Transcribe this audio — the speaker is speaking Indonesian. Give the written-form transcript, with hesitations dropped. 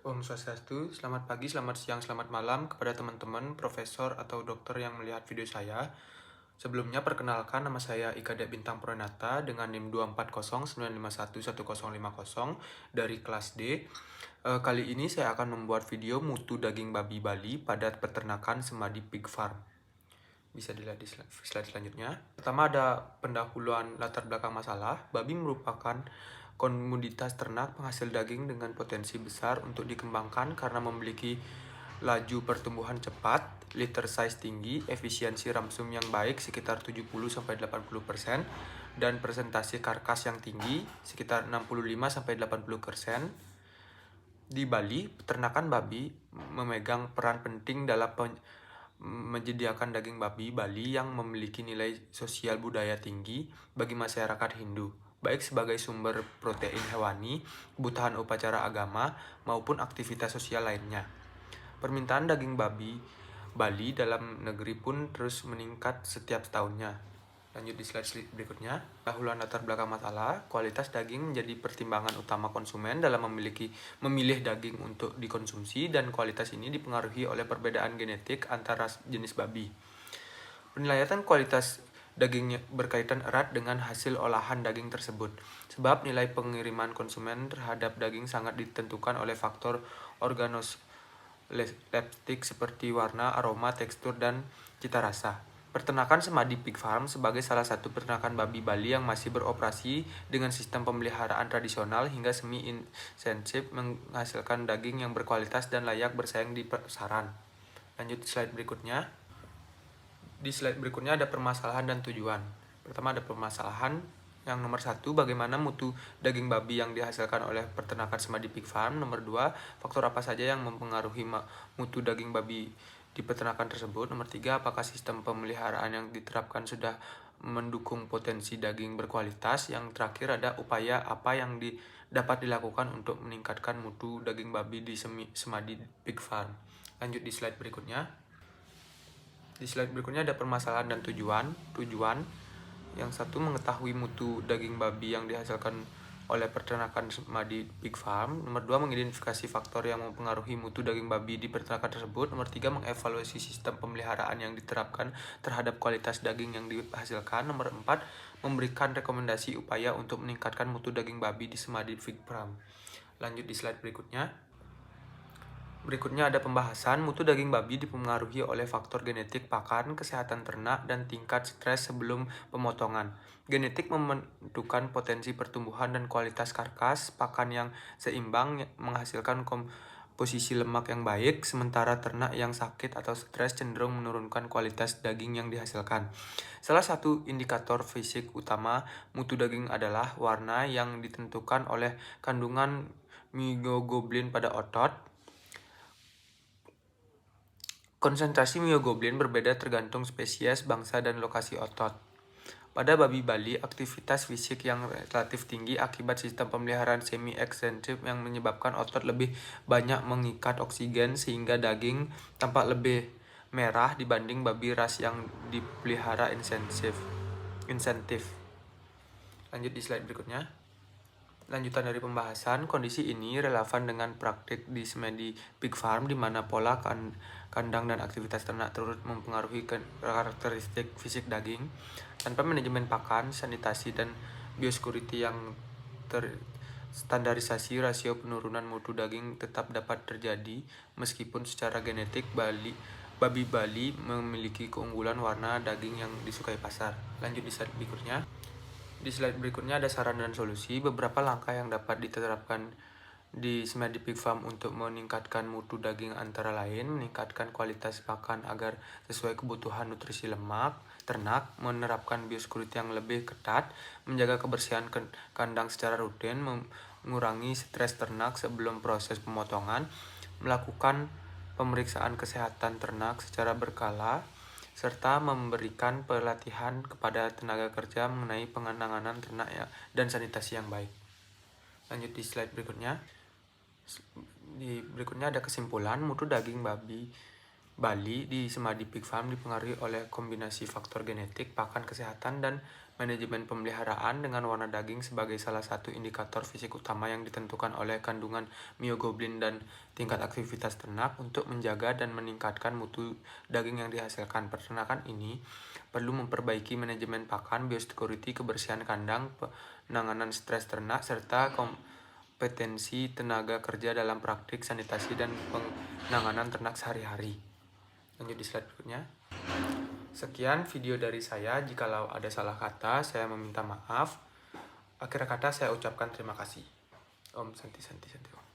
Om Swastiastu, selamat pagi, selamat siang, selamat malam kepada teman-teman, profesor, atau dokter yang melihat video saya. Sebelumnya, perkenalkan nama saya Ika Dek Bintang Pranata dengan NIM 24095115050 dari kelas D. Kali ini saya akan membuat video mutu daging babi Bali pada peternakan Semadi Pig Farm. Bisa dilihat di slide selanjutnya. Pertama ada pendahuluan latar belakang masalah. Babi merupakan komoditas ternak penghasil daging dengan potensi besar untuk dikembangkan karena memiliki laju pertumbuhan cepat, litter size tinggi, efisiensi ramsum yang baik sekitar 70-80%, dan presentasi karkas yang tinggi sekitar 65-80%. Di Bali, peternakan babi memegang peran penting dalam menyediakan daging babi Bali yang memiliki nilai sosial budaya tinggi bagi masyarakat Hindu, baik sebagai sumber protein hewani, kebutuhan upacara agama, maupun aktivitas sosial lainnya. Permintaan daging babi Bali dalam negeri pun terus meningkat setiap tahunnya. Lanjut di slide berikutnya. Dahuluan latar belakang masalah, kualitas daging menjadi pertimbangan utama konsumen dalam memilih daging untuk dikonsumsi, dan kualitas ini dipengaruhi oleh perbedaan genetik antara jenis babi. Penilaian kualitas daging berkaitan erat dengan hasil olahan daging tersebut, sebab nilai pengiriman konsumen terhadap daging sangat ditentukan oleh faktor organoleptik seperti warna, aroma, tekstur, dan cita rasa. Peternakan Semadi Pig Farm sebagai salah satu peternakan babi Bali yang masih beroperasi dengan sistem pemeliharaan tradisional hingga semi-intensif menghasilkan daging yang berkualitas dan layak bersaing di pasaran. Lanjut slide berikutnya. Di slide berikutnya ada permasalahan dan tujuan. Pertama ada permasalahan. Yang nomor 1, bagaimana mutu daging babi yang dihasilkan oleh peternakan Semadi Pig Farm. Nomor 2, faktor apa saja yang mempengaruhi mutu daging babi di peternakan tersebut. Nomor 3, apakah sistem pemeliharaan yang diterapkan sudah mendukung potensi daging berkualitas. Yang terakhir ada upaya apa yang dapat dilakukan untuk meningkatkan mutu daging babi di Semadi Pig Farm. Lanjut di slide berikutnya. Di slide berikutnya ada permasalahan dan tujuan. Yang satu, mengetahui mutu daging babi yang dihasilkan oleh peternakan Semadi Pig Farm. Nomor 2, mengidentifikasi faktor yang mempengaruhi mutu daging babi di peternakan tersebut. Nomor 3, mengevaluasi sistem pemeliharaan yang diterapkan terhadap kualitas daging yang dihasilkan. Nomor 4, memberikan rekomendasi upaya untuk meningkatkan mutu daging babi di Semadi Pig Farm. Lanjut di slide berikutnya. Berikutnya ada pembahasan mutu daging babi dipengaruhi oleh faktor genetik pakan, kesehatan ternak, dan tingkat stres sebelum pemotongan. Genetik menentukan potensi pertumbuhan dan kualitas karkas. Pakan yang seimbang menghasilkan komposisi lemak yang baik, sementara ternak yang sakit atau stres cenderung menurunkan kualitas daging yang dihasilkan. Salah satu indikator fisik utama mutu daging adalah warna yang ditentukan oleh kandungan myoglobin pada otot. Konsentrasi myoglobin berbeda tergantung spesies, bangsa, dan lokasi otot. Pada babi Bali, aktivitas fisik yang relatif tinggi akibat sistem pemeliharaan semi-ekstensif yang menyebabkan otot lebih banyak mengikat oksigen sehingga daging tampak lebih merah dibanding babi ras yang dipelihara insentif. Lanjut di slide berikutnya. Lanjutan dari pembahasan, kondisi ini relevan dengan praktik di Semadi Pig Farm di mana pola kandang dan aktivitas ternak turut mempengaruhi karakteristik fisik daging. Tanpa manajemen pakan, sanitasi, dan biosecurity yang terstandarisasi, rasio penurunan mutu daging tetap dapat terjadi meskipun secara genetik babi Bali memiliki keunggulan warna daging yang disukai pasar. Lanjut di slide berikutnya. Di slide berikutnya ada saran dan solusi. Beberapa langkah yang dapat diterapkan di Semadi Pig Farm untuk meningkatkan mutu daging antara lain, meningkatkan kualitas pakan agar sesuai kebutuhan nutrisi lemak ternak, menerapkan biosecurity yang lebih ketat, menjaga kebersihan kandang secara rutin, mengurangi stres ternak sebelum proses pemotongan, melakukan pemeriksaan kesehatan ternak secara berkala, serta memberikan pelatihan kepada tenaga kerja mengenai penanganan ternak dan sanitasi yang baik. Lanjut di slide berikutnya. Di berikutnya ada kesimpulan, mutu daging babi Bali di Semadi Pig Farm dipengaruhi oleh kombinasi faktor genetik, pakan, kesehatan, dan manajemen pemeliharaan dengan warna daging sebagai salah satu indikator fisik utama yang ditentukan oleh kandungan myoglobin dan tingkat aktivitas ternak untuk menjaga dan meningkatkan mutu daging yang dihasilkan. Peternakan ini perlu memperbaiki manajemen pakan, biosecurity, kebersihan kandang, penanganan stres ternak, serta kompetensi tenaga kerja dalam praktik sanitasi dan penanganan ternak sehari-hari. Lanjut di slide berikutnya. Sekian video dari saya. Jikalau ada salah kata, saya meminta maaf. Akhir kata saya ucapkan terima kasih. Om Santi Santi Santi Om.